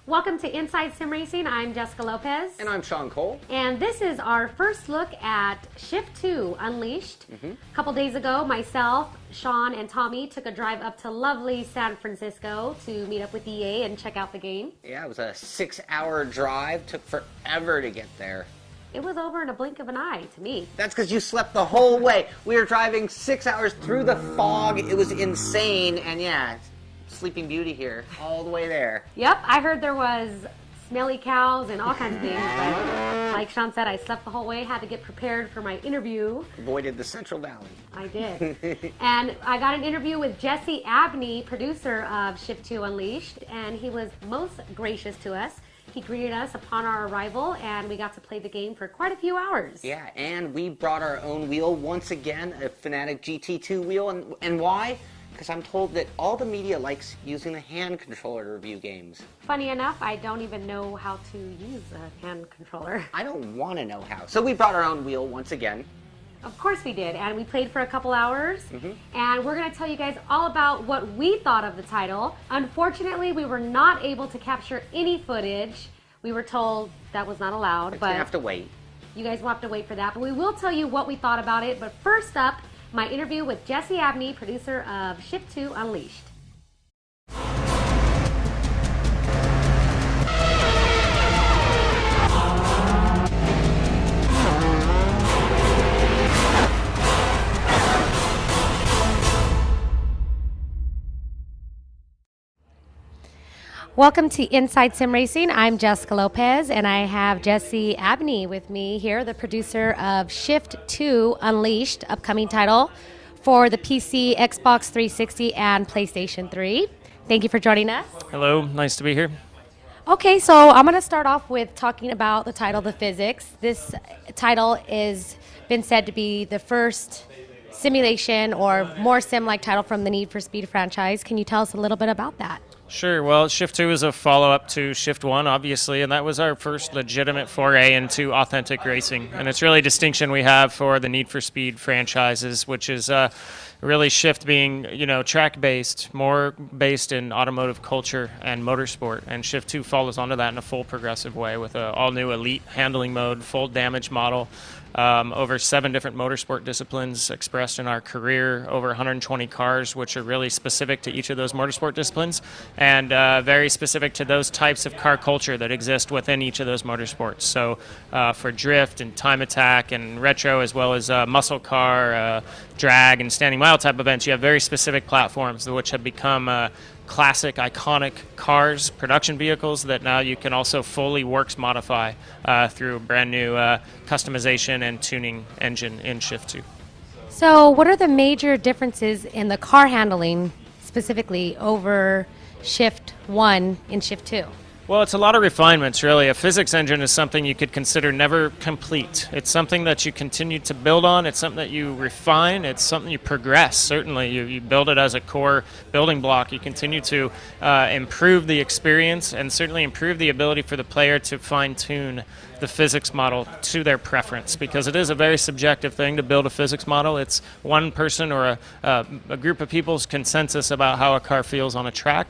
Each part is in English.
Welcome to Inside Sim Racing. I'm Jessica Lopez. And I'm Sean Cole. And this is our first look at Shift 2 Unleashed. A couple days ago, myself, Sean, and Tommy took a drive up to lovely San Francisco to meet up with EA and check out the game. Yeah, it was a 6-hour drive. Took forever to get there. It was over in a blink of an eye to me. That's because you slept the whole way. We were driving 6 hours through the fog. It was insane. And yeah, Sleeping Beauty here all the way there. Yep, I heard there was smelly cows and all kinds of things, but like Sean said, I slept the whole way, had to get prepared for my interview. Avoided the Central Valley. I did. And I got an interview with Jesse Abney, producer of Shift 2 Unleashed, and he was most gracious to us. He greeted us upon our arrival, and we got to play the game for quite a few hours. Yeah, and we brought our own wheel once again, a Fanatec GT2 wheel, and why? Because I'm told that all the media likes using the hand controller to review games. Funny enough, I don't even know how to use a hand controller. I don't want to know how. So we brought our own wheel once again. Of course we did, and we played for a couple hours, and we're going to tell you guys all about what we thought of the title. Unfortunately, we were not able to capture any footage. We were told that was not allowed. But you have to wait. You guys will have to wait for that, but we will tell you what we thought about it. But first up, my interview with Jesse Abney, producer of Shift 2 Unleashed. Welcome to Inside Sim Racing. I'm Jessica Lopez, and I have Jesse Abney with me here, the producer of Shift 2 Unleashed, upcoming title for the PC, Xbox 360, and PlayStation 3. Thank you for joining us. Hello, nice to be here. Okay, so I'm going to start off with talking about the title, The Physics. This title is been said to be the first simulation or more sim-like title from the Need for Speed franchise. Can you tell us a little bit about that? Sure. Well, Shift 2 is a follow-up to Shift 1, obviously, and that was our first legitimate foray into authentic racing. And it's really a distinction we have for the Need for Speed franchises, which is really Shift being, track-based, more based in automotive culture and motorsport. And Shift 2 follows onto that in a full progressive way with an all-new elite handling mode, full damage model, over 7 different motorsport disciplines expressed in our career, over 120 cars, which are really specific to each of those motorsport disciplines, and very specific to those types of car culture that exist within each of those motorsports. So for drift and time attack and retro, as well as muscle car, drag, and standing mile type events, you have very specific platforms which have become classic, iconic cars, production vehicles that now you can also fully works modify through a brand new customization and tuning engine in Shift 2. So what are the major differences in the car handling specifically over Shift 1 and Shift 2? Well, it's a lot of refinements, really. A physics engine is something you could consider never complete. It's something that you continue to build on. It's something that you refine. It's something you progress, certainly. You build it as a core building block. You continue to improve the experience and certainly improve the ability for the player to fine-tune the physics model to their preference, because it is a very subjective thing to build a physics model. It's one person or a group of people's consensus about how a car feels on a track.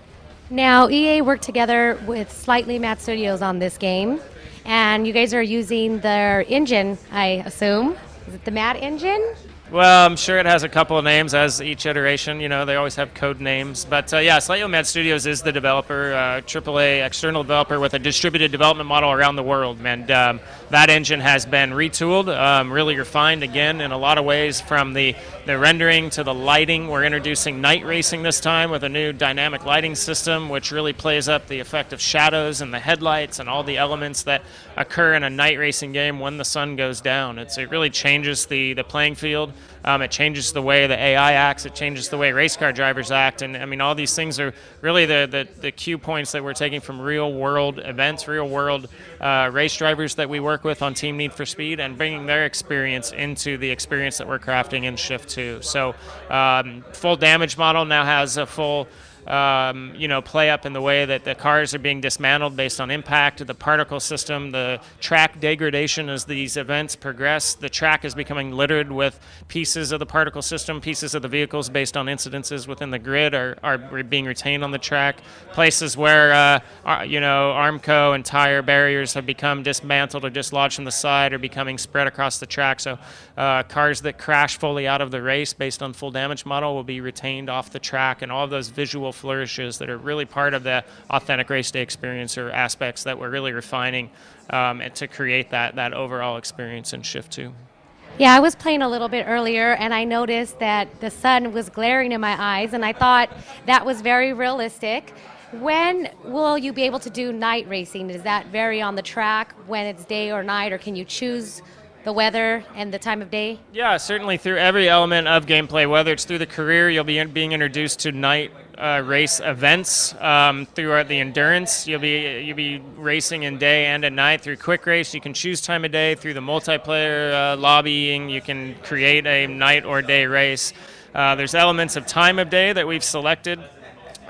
Now, EA worked together with Slightly Mad Studios on this game, and you guys are using their engine, I assume. Is it the Mad engine? Well, I'm sure it has a couple of names as each iteration. They always have code names. But yeah, Slightly Mad Studios is the developer, AAA external developer with a distributed development model around the world. And that engine has been retooled, really refined again in a lot of ways, from the rendering to the lighting. We're introducing night racing this time with a new dynamic lighting system, which really plays up the effect of shadows and the headlights and all the elements that occur in a night racing game when the sun goes down. It really changes the playing field. It changes the way the AI acts. It changes the way race car drivers act. And I mean, all these things are really the cue points that we're taking from real world events, real world race drivers that we work with on Team Need for Speed, and bringing their experience into the experience that we're crafting in Shift 2. So full damage model now has a full play up in the way that the cars are being dismantled based on impact, the particle system, the track degradation as these events progress. The track is becoming littered with pieces of the particle system, pieces of the vehicles based on incidences within the grid are being retained on the track. Places where, Armco and tire barriers have become dismantled or dislodged from the side are becoming spread across the track. So cars that crash fully out of the race based on full damage model will be retained off the track, and all of those visual flourishes that are really part of the authentic race day experience are aspects that we're really refining to create that overall experience in Shift 2. Yeah, I was playing a little bit earlier, and I noticed that the sun was glaring in my eyes, and I thought that was very realistic. When will you be able to do night racing? Does that vary on the track when it's day or night, or can you choose the weather and the time of day? Yeah, certainly through every element of gameplay, whether it's through the career, you'll be being introduced to night race events. Throughout the endurance, you'll be racing in day and at night. Through quick race, you can choose time of day. Through the multiplayer lobbying, you can create a night or day race. There's elements of time of day that we've selected.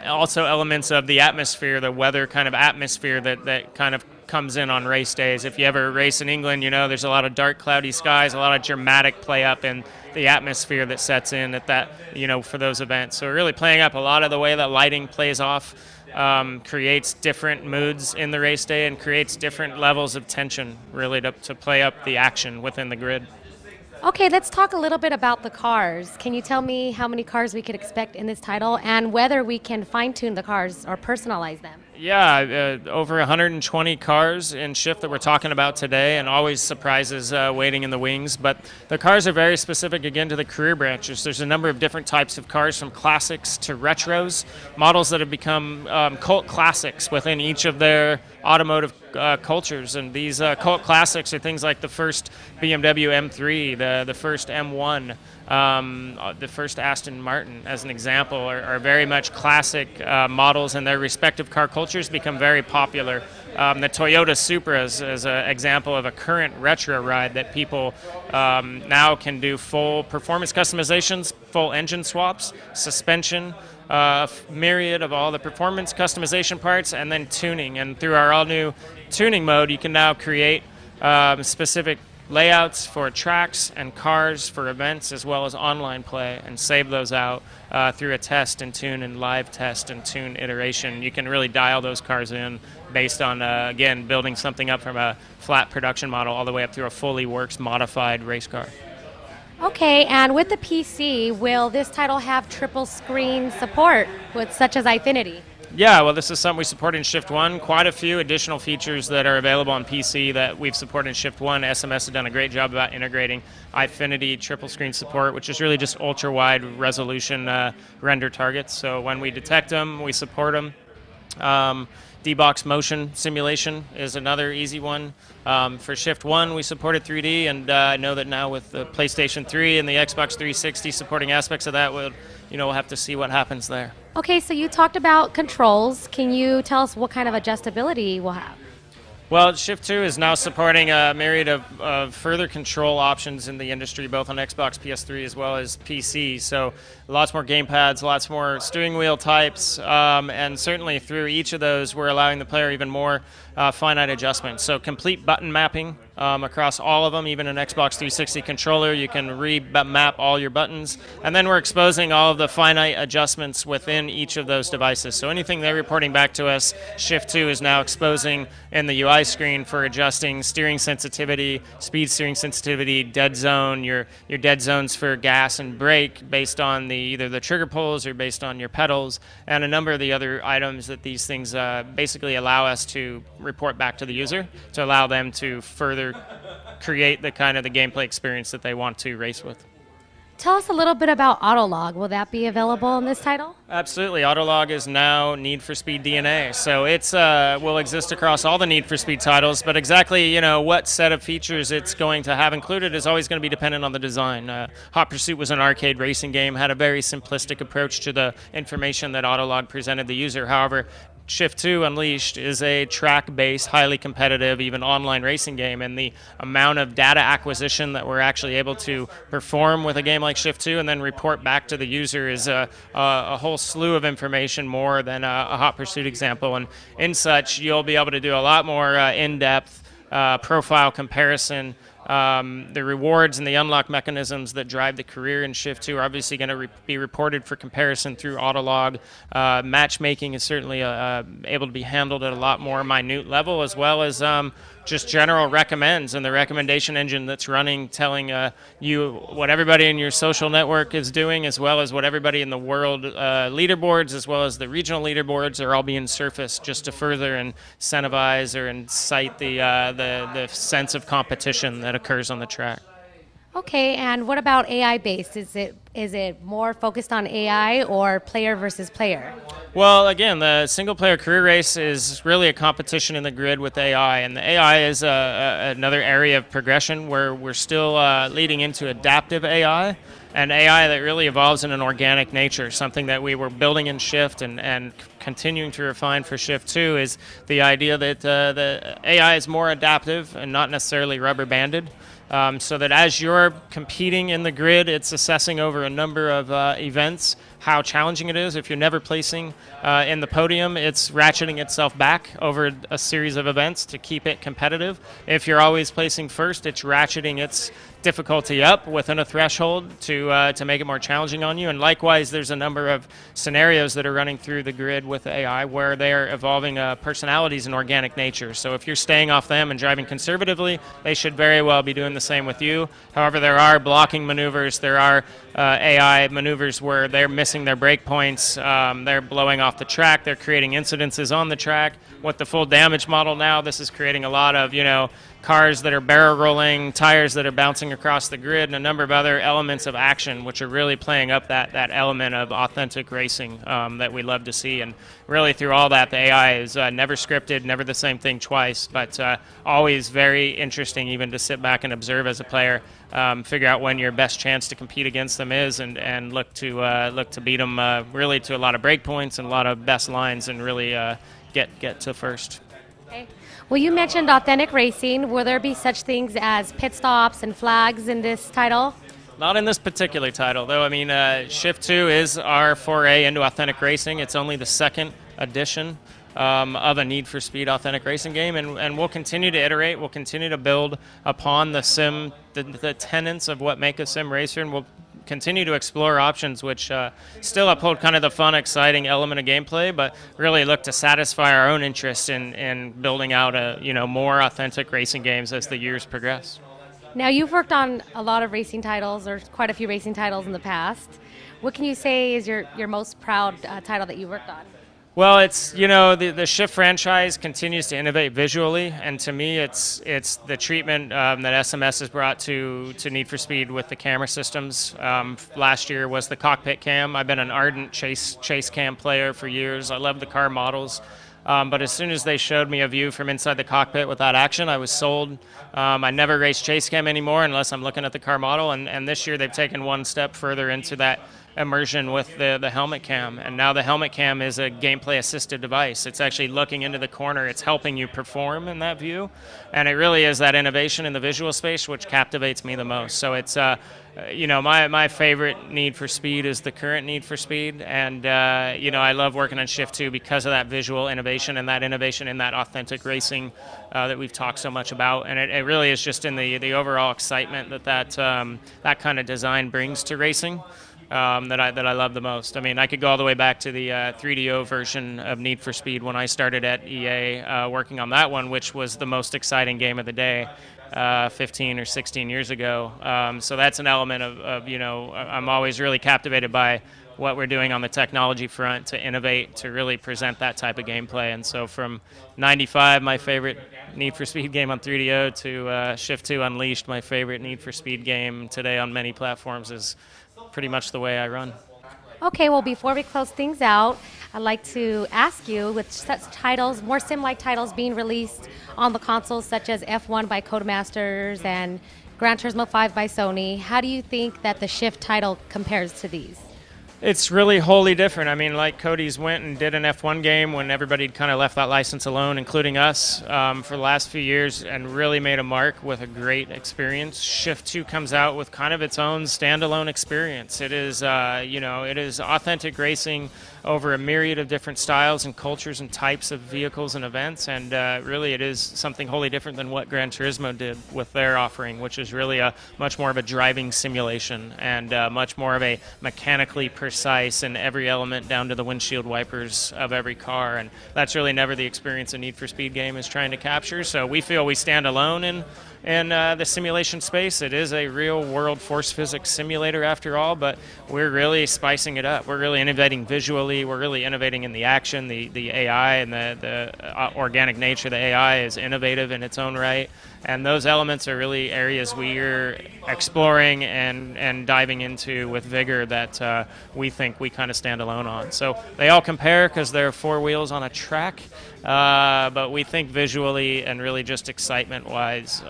Also elements of the atmosphere, the weather kind of atmosphere that kind of comes in on race days. If you ever race in England, there's a lot of dark, cloudy skies, a lot of dramatic play up in the atmosphere that sets in at that, for those events. So we're really playing up a lot of the way that lighting plays off, creates different moods in the race day and creates different levels of tension, really, to play up the action within the grid. Okay, let's talk a little bit about the cars. Can you tell me how many cars we could expect in this title and whether we can fine-tune the cars or personalize them? Yeah, over 120 cars in Shift that we're talking about today, and always surprises waiting in the wings. But the cars are very specific, again, to the career branches. There's a number of different types of cars, from classics to retros, models that have become cult classics within each of their automotive cultures. And these cult classics are things like the first BMW M3, the first M1, the first Aston Martin, as an example, are very much classic models, and their respective car cultures become very popular. The Toyota Supra is an example of a current retro ride that people now can do full performance customizations, full engine swaps, suspension, myriad of all the performance customization parts, and then tuning. And through our all-new tuning mode, you can now create specific layouts for tracks and cars for events, as well as online play, and save those out through a test and tune and live test and tune iteration. You can really dial those cars in based on, again, building something up from a flat production model all the way up through a fully works modified race car. Okay, and with the PC, will this title have triple screen support, such as Eyefinity? Yeah, well, this is something we support in Shift 1. Quite a few additional features that are available on PC that we've supported in Shift 1. SMS has done a great job about integrating Eyefinity triple screen support, which is really just ultra-wide resolution render targets. So when we detect them, we support them. D-Box motion simulation is another easy one. For Shift 1, we supported 3D, and I know that now with the PlayStation 3 and the Xbox 360 supporting aspects of that, we'll have to see what happens there. Okay, so you talked about controls. Can you tell us what kind of adjustability we'll have? Well, Shift 2 is now supporting a myriad of further control options in the industry, both on Xbox, PS3, as well as PC. So lots more gamepads, lots more steering wheel types, and certainly through each of those, we're allowing the player even more finite adjustments. So complete button mapping across all of them. Even an Xbox 360 controller, you can remap all your buttons. And then we're exposing all of the finite adjustments within each of those devices. So anything they're reporting back to us, Shift 2 is now exposing in the UI screen for adjusting steering sensitivity, speed steering sensitivity, dead zone, your dead zones for gas and brake based on either the trigger pulls or based on your pedals, and a number of the other items that these things basically allow us to report back to the user to allow them to further create the kind of the gameplay experience that they want to race with. Tell us a little bit about Autolog. Will that be available in this title? Absolutely. Autolog is now Need for Speed DNA. So it's will exist across all the Need for Speed titles, but exactly what set of features it's going to have included is always going to be dependent on the design. Hot Pursuit was an arcade racing game, had a very simplistic approach to the information that Autolog presented the user. However, Shift 2 Unleashed is a track-based, highly competitive, even online racing game, and the amount of data acquisition that we're actually able to perform with a game like Shift 2 and then report back to the user is a whole slew of information more than a Hot Pursuit example. And in such, you'll be able to do a lot more in-depth profile comparison. The rewards and the unlock mechanisms that drive the career in Shift 2 are obviously going to be reported for comparison through Autolog. Matchmaking is certainly able to be handled at a lot more minute level, as well as just general recommends and the recommendation engine that's running, telling you what everybody in your social network is doing, as well as what everybody in the world leaderboards, as well as the regional leaderboards, are all being surfaced just to further incentivize or incite the sense of competition that occurs on the track. Okay, and what about AI based? Is it more focused on AI or player versus player? Well, again, the single-player career race is really a competition in the grid with AI, and the AI is another area of progression where we're still leading into adaptive AI, and AI that really evolves in an organic nature. Something that we were building in Shift and continuing to refine for Shift 2 is the idea that the AI is more adaptive and not necessarily rubber-banded. So that as you're competing in the grid, it's assessing over a number of events how challenging it is. If you're never placing in the podium, it's ratcheting itself back over a series of events to keep it competitive. If you're always placing first, it's ratcheting its difficulty up within a threshold to make it more challenging on you. And likewise, there's a number of scenarios that are running through the grid with AI where they're evolving personalities in organic nature. So if you're staying off them and driving conservatively, they should very well be doing the same with you. However, there are blocking maneuvers, there are AI maneuvers where they're missing their break points, they're blowing off the track, they're creating incidences on the track. With the full damage model now, this is creating a lot of, cars that are barrel rolling, tires that are bouncing across the grid, and a number of other elements of action, which are really playing up that element of authentic racing that we love to see. And really through all that, the AI is never scripted, never the same thing twice, but always very interesting even to sit back and observe as a player, figure out when your best chance to compete against them is, and look to beat them really to a lot of break points and a lot of best lines, and really get to first. Okay. Well, you mentioned authentic racing. Will there be such things as pit stops and flags in this title? Not in this particular title, though. I mean, Shift 2 is our foray into authentic racing. It's only the second edition of a Need for Speed authentic racing game, and we'll continue to iterate. We'll continue to build upon the tenets of what make a sim racer, and we'll continue to explore options which still uphold kind of the fun, exciting element of gameplay, but really look to satisfy our own interest in building out more authentic racing games as the years progress. Now, you've worked on a lot of racing titles, or quite a few racing titles in the past. What can you say is your most proud title that you worked on? Well, it's, the Shift franchise continues to innovate visually, and to me it's the treatment that SMS has brought to Need for Speed with the camera systems. Last year was the cockpit cam. I've been an ardent chase cam player for years. I love the car models. But as soon as they showed me a view from inside the cockpit without action, I was sold. I never race chase cam anymore unless I'm looking at the car model, and this year they've taken one step further into that immersion with the helmet cam, and now the helmet cam is a gameplay assisted device. It's actually looking into the corner, it's helping you perform in that view, and it really is that innovation in the visual space which captivates me the most. So it's my favorite Need for Speed is the current Need for Speed, and I love working on Shift 2 because of that visual innovation and that innovation in that authentic racing that we've talked so much about, and it really is just in the overall excitement that kind of design brings to racing. That I love the most. I mean, I could go all the way back to the 3DO version of Need for Speed when I started at EA working on that one, which was the most exciting game of the day 15 or 16 years ago. So that's an element of I'm always really captivated by what we're doing on the technology front to innovate, to really present that type of gameplay. And so from 95, my favorite Need for Speed game on 3DO, to Shift 2 Unleashed, my favorite Need for Speed game today on many platforms, is pretty much the way I run. Okay, well, before we close things out, I'd like to ask you, with such titles, more sim-like titles being released on the consoles, such as F1 by Codemasters and Gran Turismo 5 by Sony, how do you think that the Shift title compares to these? It's really wholly different. I mean, like Cody's went and did an F1 game when everybody kind of left that license alone, including us, for the last few years, and really made a mark with a great experience. Shift 2 comes out with kind of its own standalone experience. It is, it is authentic racing over a myriad of different styles and cultures and types of vehicles and events, and really it is something wholly different than what Gran Turismo did with their offering, which is really a much more of a driving simulation and much more of a mechanically precise in every element down to the windshield wipers of every car, and that's really never the experience a Need for Speed game is trying to capture. So we feel we stand alone in the simulation space. It is a real-world force physics simulator after all, but we're really spicing it up. We're really innovating visually. We're really innovating in the action. The AI and the organic nature of the AI is innovative in its own right, and those elements are really areas we're exploring and diving into with vigor that we think we kind of stand alone on. So they all compare because they're four wheels on a track, but we think visually and really just excitement-wise,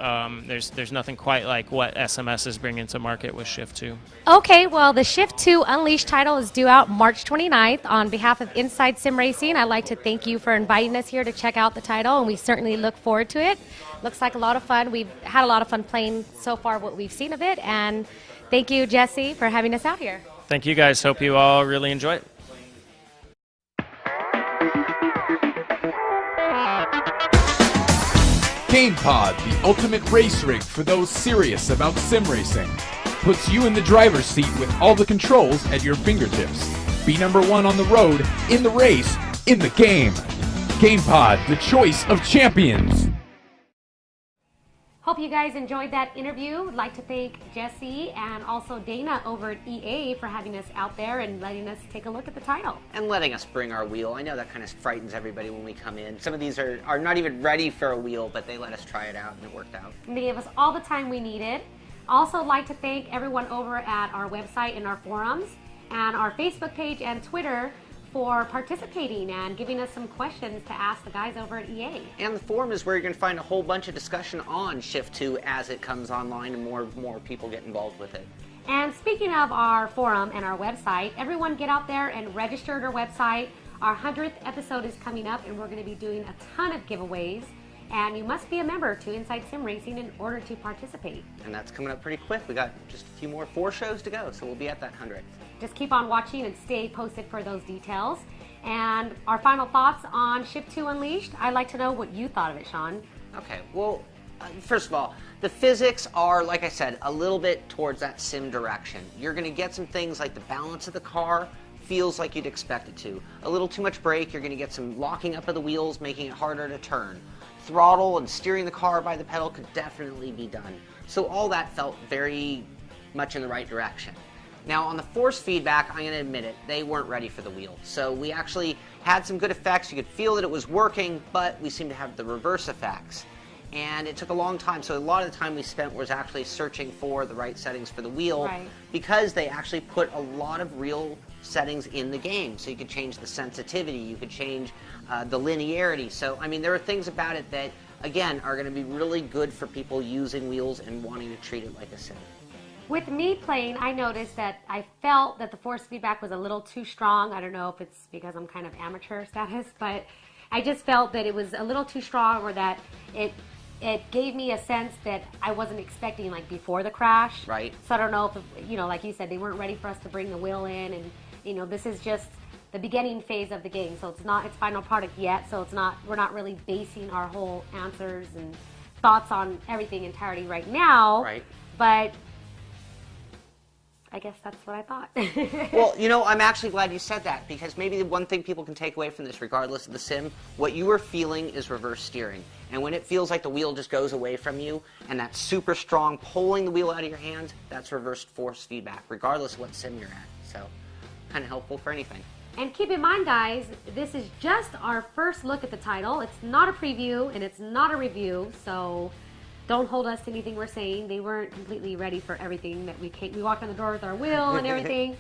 there's nothing quite like what SMS is bringing to market with Shift 2. Okay, well, the Shift 2 Unleashed title is due out March 29th. On behalf of Inside Sim Racing, I'd like to thank you for inviting us here to check out the title, and we certainly look forward to it. Looks like a lot of fun. We've had a lot of fun playing so far what we've seen of it, and thank you, Jesse, for having us out here. Thank you, guys. Hope you all really enjoy it. GamePod, the ultimate race rig for those serious about sim racing. Puts you in the driver's seat with all the controls at your fingertips. Be number one on the road, in the race, in the game. GamePod, the choice of champions. Hope you guys enjoyed that interview. I'd like to thank Jesse and also Dana over at EA for having us out there and letting us take a look at the title. And letting us bring our wheel. I know that kind of frightens everybody when we come in. Some of these are not even ready for a wheel, but they let us try it out and it worked out. And they gave us all the time we needed. Also like to thank everyone over at our website and our forums and our Facebook page and Twitter for participating and giving us some questions to ask the guys over at EA. And the forum is where you're going to find a whole bunch of discussion on Shift 2 as it comes online and more people get involved with it. And speaking of our forum and our website, everyone get out there and register at our website. Our 100th episode is coming up and we're going to be doing a ton of giveaways. And you must be a member to Inside Sim Racing in order to participate. And that's coming up pretty quick. We got just a few more, 4 shows to go, so we'll be at that 100th. Just keep on watching and stay posted for those details. And our final thoughts on Shift 2 Unleashed, I'd like to know what you thought of it, Sean. Okay, well, first of all, the physics are, like I said, a little bit towards that sim direction. You're going to get some things like the balance of the car feels like you'd expect it to. A little too much brake, you're going to get some locking up of the wheels, making it harder to turn. Throttle and steering the car by the pedal could definitely be done. So all that felt very much in the right direction. Now on the force feedback, I'm going to admit it, they weren't ready for the wheel. So we actually had some good effects. You could feel that it was working, but we seemed to have the reverse effects. And it took a long time, so a lot of the time we spent was actually searching for the right settings for the wheel, right, because they actually put a lot of real settings in the game. So you could change the sensitivity, you could change the linearity. So, I mean, there are things about it that, again, are going to be really good for people using wheels and wanting to treat it like a sim. With me playing, I noticed that I felt that the force feedback was a little too strong. I don't know if it's because I'm kind of amateur status, but I just felt that it was a little too strong, or that it gave me a sense that I wasn't expecting, like before the crash. Right. So I don't know if, like you said, they weren't ready for us to bring the wheel in, and this is just the beginning phase of the game, so it's not its final product yet. So we're not really basing our whole answers and thoughts on everything entirely right now. Right. But I guess that's what I thought. Well, I'm actually glad you said that, because maybe the one thing people can take away from this, regardless of the sim, what you are feeling is reverse steering. And when it feels like the wheel just goes away from you, and that's super strong, pulling the wheel out of your hands, that's reversed force feedback, regardless of what sim you're at. So, kind of helpful for anything. And keep in mind, guys, this is just our first look at the title. It's not a preview, and it's not a review, so don't hold us to anything we're saying. They weren't completely ready for everything that we walked in the door with our wheel and everything.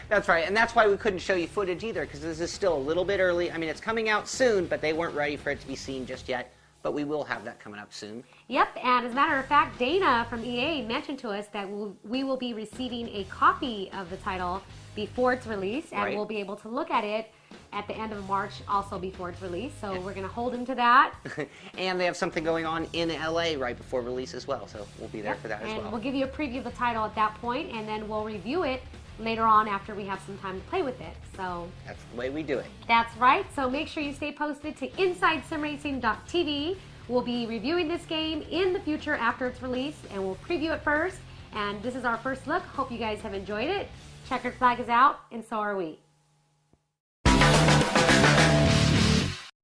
That's right, and that's why we couldn't show you footage either, because this is still a little bit early. I mean, it's coming out soon, but they weren't ready for it to be seen just yet. but we will have that coming up soon. Yep, and as a matter of fact, Dana from EA mentioned to us that we will be receiving a copy of the title before it's released, and Right. we'll be able to look at it at the end of March, also before it's released. So we're going to hold him to that. And they have something going on in LA right before release as well, so we'll be there Yep, for that as and well. we'll give you a preview of the title at that point, and then we'll review it later on after we have some time to play with it. So That's the way we do it. that's right. So make sure you stay posted to InsideSimRacing.tv. We'll be reviewing this game in the future after it's released, and we'll preview it first. And this is our first look. Hope you guys have enjoyed it. Checkered Flag is out, and so are we.